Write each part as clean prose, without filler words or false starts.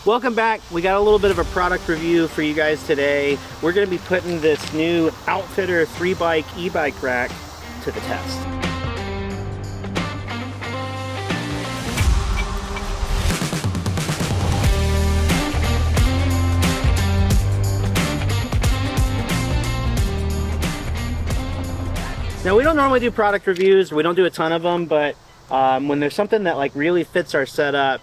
Welcome back. We got a little bit of a product review for you guys today. We're going to be putting this new OutfitR 3-bike e-bike rack to the test. Now, we don't normally do product reviews. We don't do a ton of them, but when there's something that like really fits our setup,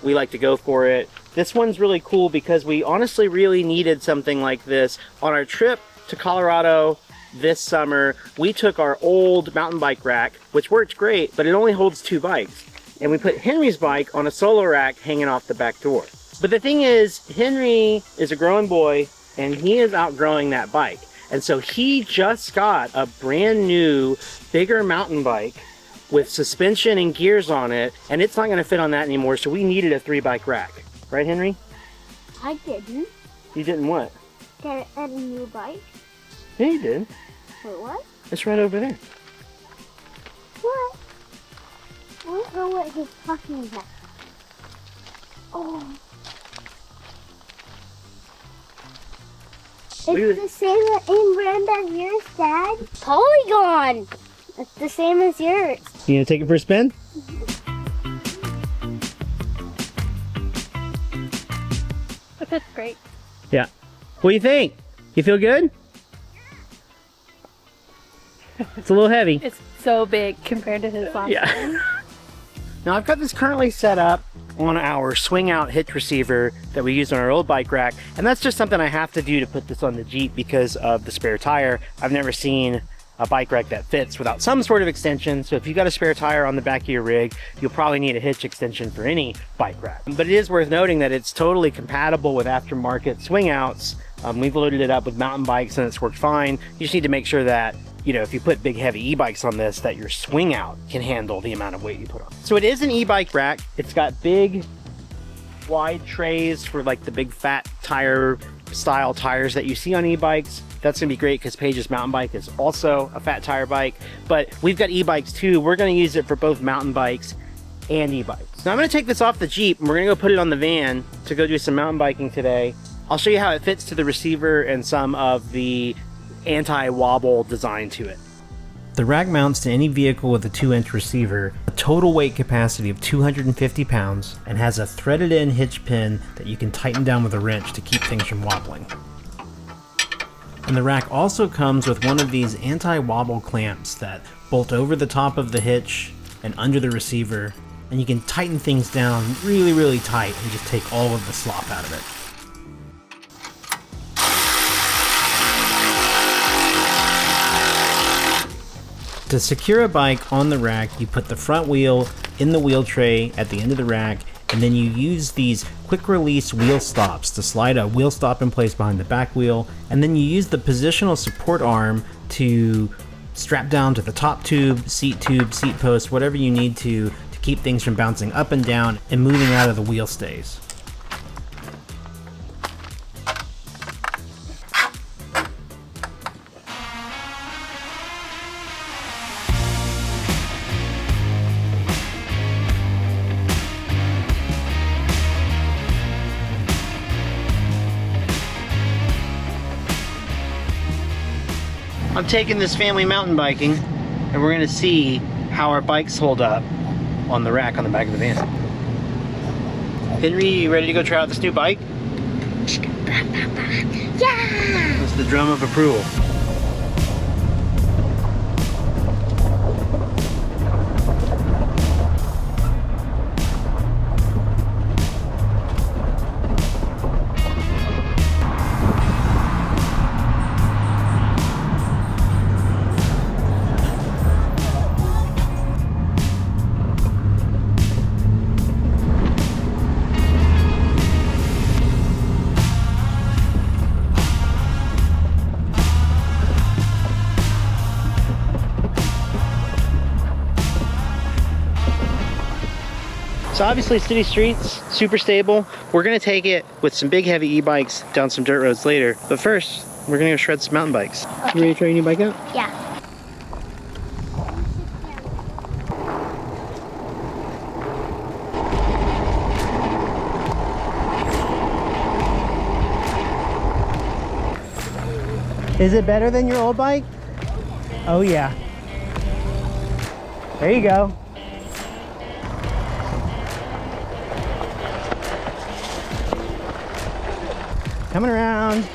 we like to go for it. This one's really cool because we honestly really needed something like this. On our trip to Colorado this summer, we took our old mountain bike rack, which works great, but it only holds 2 bikes. And we put Henry's bike on a solo rack hanging off the back door. But the thing is, Henry is a growing boy and he is outgrowing that bike. And so he just got a brand new, bigger mountain bike with suspension and gears on it, and it's not gonna fit on that anymore, so we needed a 3-bike rack. Right, Henry? I didn't. You didn't what? Get a new bike? Yeah, you did. Wait, what? It's right over there. What? I don't know what he's talking about. Oh. It's the same brand as yours, Dad. Polygon! It's the same as yours. You gonna take it for a spin? It fits great. Yeah. What do you think? You feel good? It's a little heavy. It's so big compared to his last one. Now I've got this currently set up on our swing out hitch receiver that we used on our old bike rack, and that's just something I have to do to put this on the Jeep because of the spare tire. I've never seen a bike rack that fits without some sort of extension, so if you've got a spare tire on the back of your rig, you'll probably need a hitch extension for any bike rack. But it is worth noting that it's totally compatible with aftermarket swing outs. We've loaded it up with mountain bikes and it's worked fine. You just need to make sure that, you know, if you put big heavy e-bikes on this, that your swing out can handle the amount of weight you put on. So it is an e-bike rack. It's got big wide trays for like the big fat tire style tires that you see on e-bikes. That's gonna be great because Paige's mountain bike is also a fat tire bike, but we've got e-bikes too. We're gonna use it for both mountain bikes and e-bikes. Now I'm gonna take this off the Jeep and we're gonna go put it on the van to go do some mountain biking today. I'll show you how it fits to the receiver and some of the anti-wobble design to it. The rack mounts to any vehicle with a 2-inch receiver, a total weight capacity of 250 pounds, and has a threaded in hitch pin that you can tighten down with a wrench to keep things from wobbling. And the rack also comes with one of these anti-wobble clamps that bolt over the top of the hitch and under the receiver, and you can tighten things down really, really tight and just take all of the slop out of it. To secure a bike on the rack, you put the front wheel in the wheel tray at the end of the rack, and then you use these quick release wheel stops to slide a wheel stop in place behind the back wheel, and then you use the positional support arm to strap down to the top tube, seat post, whatever you need to keep things from bouncing up and down and moving out of the wheel stays. I'm taking this family mountain biking and we're gonna see how our bikes hold up on the rack on the back of the van. Henry, you ready to go try out this new bike? Yeah! That's the drum of approval. So obviously city streets, super stable. We're gonna take it with some big heavy e-bikes down some dirt roads later. But first, we're gonna go shred some mountain bikes. Okay. You ready to try your new bike out? Yeah. Is it better than your old bike? Oh yeah. There you go. Coming around.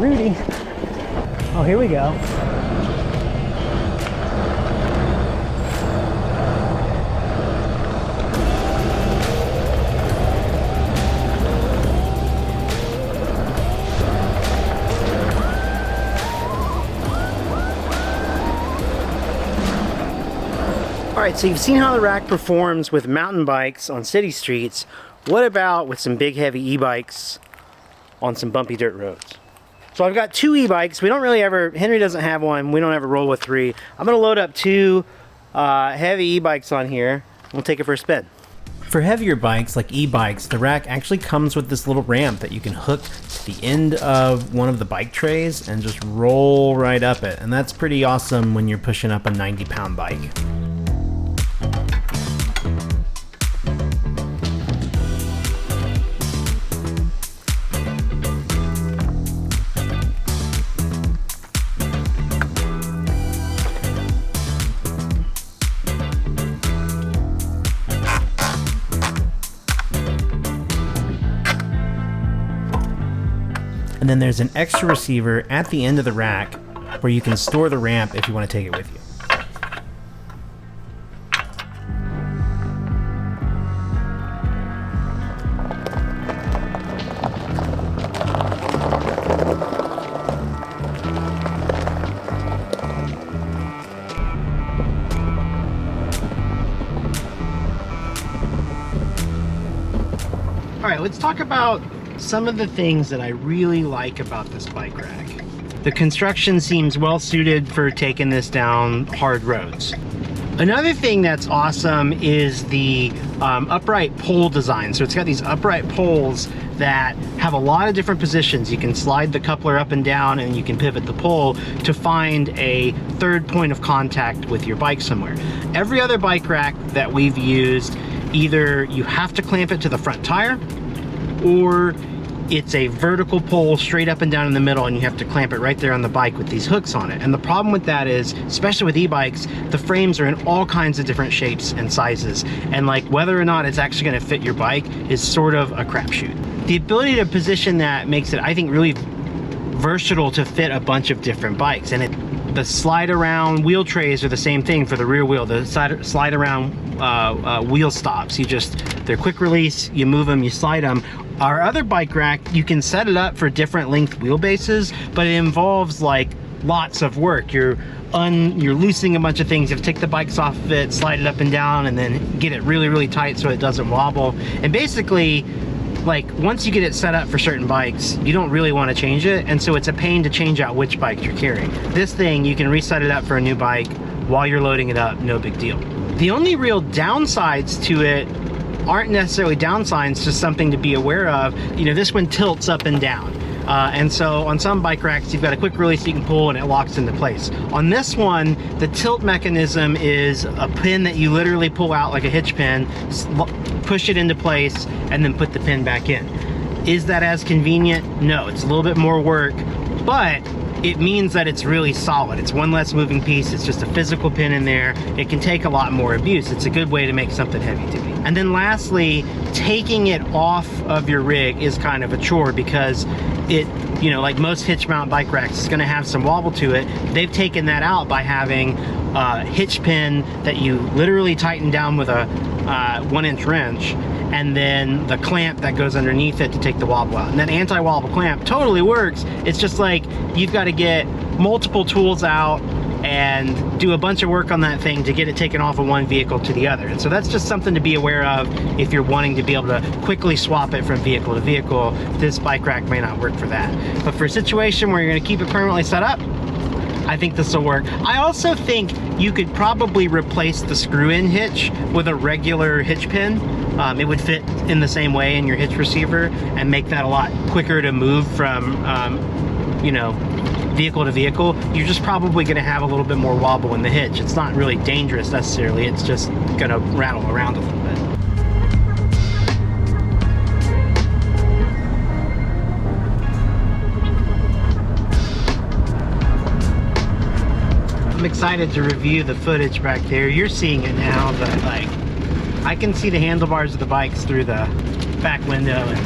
Rudy. Oh, here we go. Alright, so you've seen how the rack performs with mountain bikes on city streets. What about with some big heavy e-bikes on some bumpy dirt roads? So I've got two e-bikes. We don't really ever, Henry doesn't have one. We don't ever roll with three. I'm gonna load up two heavy e-bikes on here. We'll take it for a spin. For heavier bikes like e-bikes, the rack actually comes with this little ramp that you can hook to the end of one of the bike trays and just roll right up it. And that's pretty awesome when you're pushing up a 90-pound bike. And then there's an extra receiver at the end of the rack where you can store the ramp if you want to take it with you. All right, let's talk about some of the things that I really like about this bike rack. The construction seems well suited for taking this down hard roads. Another thing that's awesome is the upright pole design. So it's got these upright poles that have a lot of different positions. You can slide the coupler up and down and you can pivot the pole to find a third point of contact with your bike somewhere. Every other bike rack that we've used, either you have to clamp it to the front tire, or it's a vertical pole straight up and down in the middle and you have to clamp it right there on the bike with these hooks on it. And the problem with that is, especially with e-bikes, the frames are in all kinds of different shapes and sizes. And like whether or not it's actually gonna fit your bike is sort of a crapshoot. The ability to position that makes it, I think, really versatile to fit a bunch of different bikes. And the slide around wheel trays are the same thing for the rear wheel. The slide around wheel stops. They're quick release, you move them, you slide them. Our other bike rack, you can set it up for different length wheelbases, but it involves like lots of work. You're loosening a bunch of things. You have to take the bikes off of it, slide it up and down, and then get it really, really tight so it doesn't wobble. And basically, like once you get it set up for certain bikes, you don't really want to change it, and so it's a pain to change out which bike you're carrying. This thing, you can reset it up for a new bike while you're loading it up, no big deal. The only real downsides to it aren't necessarily downsides, just something to be aware of. You know, this one tilts up and down. And so on some bike racks, you've got a quick release you can pull and it locks into place. On this one, the tilt mechanism is a pin that you literally pull out like a hitch pin, push it into place, and then put the pin back in. Is that as convenient? No, it's a little bit more work, but it means that it's really solid. It's one less moving piece. It's just a physical pin in there. It can take a lot more abuse. It's a good way to make something heavy duty. And then lastly, taking it off of your rig is kind of a chore because it, you know, like most hitch mount bike racks, it's gonna have some wobble to it. They've taken that out by having a hitch pin that you literally tighten down with a 1-inch wrench, and then the clamp that goes underneath it to take the wobble out. And that anti-wobble clamp totally works. It's just like you've got to get multiple tools out and do a bunch of work on that thing to get it taken off of one vehicle to the other. And so that's just something to be aware of if you're wanting to be able to quickly swap it from vehicle to vehicle. This bike rack may not work for that. But for a situation where you're going to keep it permanently set up, I think this will work. I also think you could probably replace the screw-in hitch with a regular hitch pin. It would fit in the same way in your hitch receiver and make that a lot quicker to move from, you know, vehicle to vehicle. You're just probably going to have a little bit more wobble in the hitch. It's not really dangerous necessarily. It's just going to rattle around a little bit. excited to review the footage back there. You're seeing it now, but like, I can see the handlebars of the bikes through the back window, and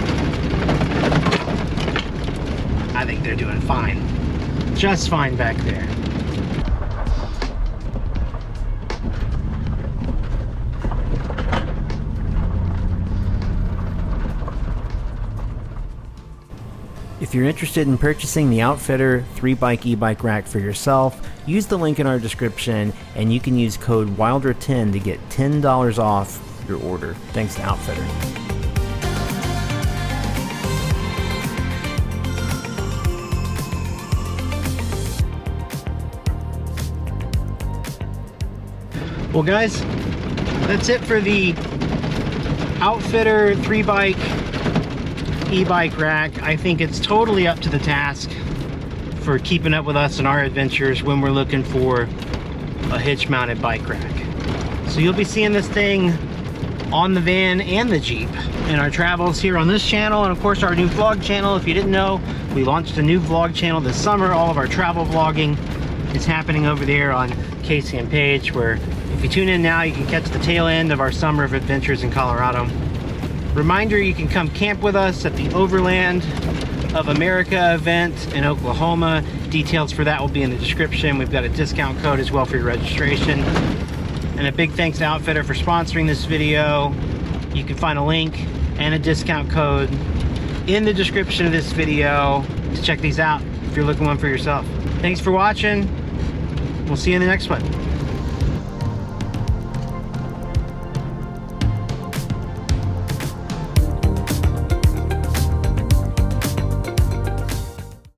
I think they're doing fine. Just fine back there. If you're interested in purchasing the OutfitR 3-bike e-bike rack for yourself, use the link in our description and you can use code WILDER10 to get $10 off your order. Thanks to OutfitR. Well guys, that's it for the OutfitR 3-bike e-bike rack. I think it's totally up to the task for keeping up with us in our adventures when we're looking for a hitch mounted bike rack. So you'll be seeing this thing on the van and the Jeep in our travels here on this channel, and of course our new vlog channel. If you didn't know, we launched a new vlog channel this summer. All of our travel vlogging is happening over there on Casey and Paige, where if you tune in now, you can catch the tail end of our summer of adventures in Colorado. Reminder, you can come camp with us at the Overland of America event in Oklahoma. Details for that will be in the description. We've got a discount code as well for your registration. And a big thanks to OutfitR for sponsoring this video. You can find a link and a discount code in the description of this video to check these out if you're looking one for yourself. Thanks for watching. We'll see you in the next one.